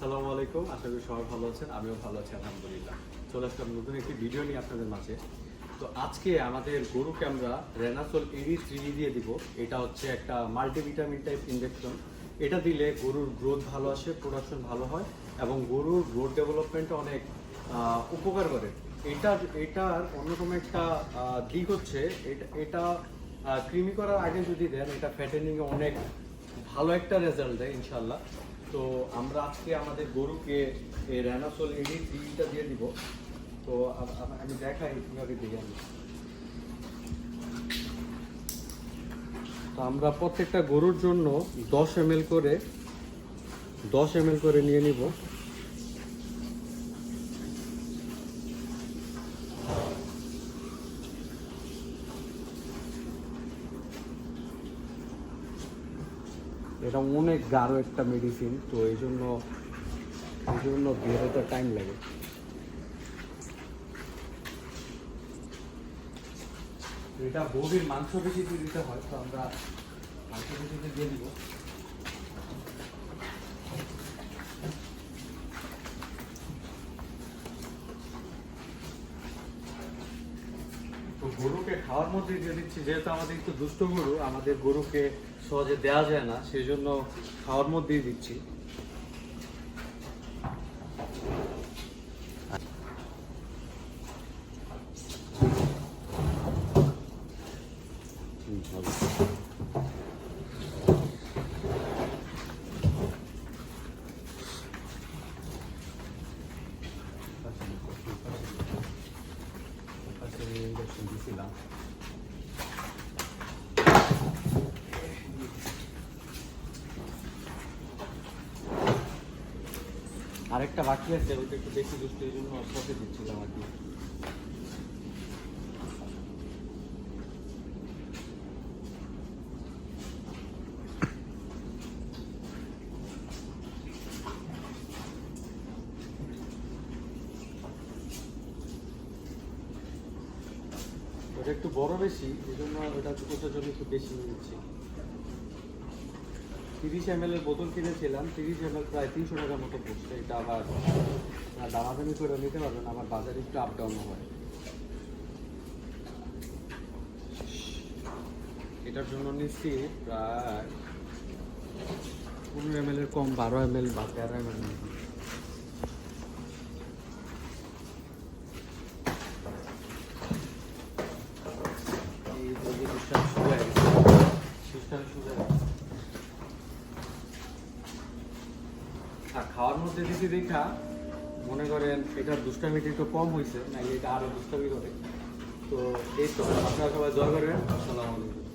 আসসালামু আলাইকুম, আশা করি সবাই ভালো আছেন। আমিও ভালো আছি আলহামদুলিল্লাহ। চলে আসলাম নতুন একটি ভিডিও নিয়ে আপনাদের মাঝে। তো আজকে আমাদের গরুকে আমরা রেনাসোল ED3 দিয়ে দিব। এটা হচ্ছে একটা মাল্টিভিটামিন টাইপ ইনজেকশন। এটা দিলে গরুর গ্রোথ ভালো আসে, প্রোডাকশন ভালো হয় এবং গরুর গ্রোথ ডেভেলপমেন্টে অনেক উপকার করে। এটার অন্যতম একটা দিক হচ্ছে এটা কৃমি করার আগে যদি দেন, এটা ফ্যাটেনিংয়ে অনেক ভালো একটা রেজাল্ট দেয় ইনশাল্লাহ। তো আমরা আজকে আমাদের গরুকে এই রেনাসোল ED3টা দিয়ে দিব। তো আমি দেখাই কীভাবে দিই আমি। তো আমরা প্রত্যেকটা গরুর জন্য 10 ml করে নিয়ে নিব। এটা অনেক গাঢ় একটা মেডিসিন, তো এই জন্য বেরোতে টাইম লাগে। এটা গভীর মাংস পেশিতে দিতে হয়, তো আমরা মাংস পেশিতে দিয়ে দিব। তো গরুকে খাওয়ার মধ্যে দিয়ে দিচ্ছি, যেহেতু আমাদের একটু দুষ্ট গরু, আমাদের গরুকে সহজে দেওয়া যায় না, সেই জন্য খাওয়ার মধ্যেই দিচ্ছি। দিয়েছিলাম আরেকটা বাকি আছে, ওটা একটু বেশি দুষ্ট, এই জন্য সাথে দিচ্ছিলাম আর কি। ওটা একটু বড় বেশি, এই জন্য ওটার জন্য একটু বেশি নিচ্ছি। 30 ml এর বোতল কিনেছিলাম, 30 ml প্রায় 300 টাকার মতো পড়ছে। এটা আবার দামাদামি করে নিতে পারবেন, আমার বাজারে একটু আপ ডাউন হয়। এটার জন্য নিচ্ছি প্রায় 15 ml এর কম, 12 ml বা 13 ml। আর খাওয়ার মধ্যে দিচ্ছি দেখা মনে করেন এটার দুষ্টামিটা একটু কম হয়েছে, নাকি এটা আরো দুষ্টামি করে। তো এই তো আপনারা সবাই দোয়া করবেন। আসসালামু আলাইকুম।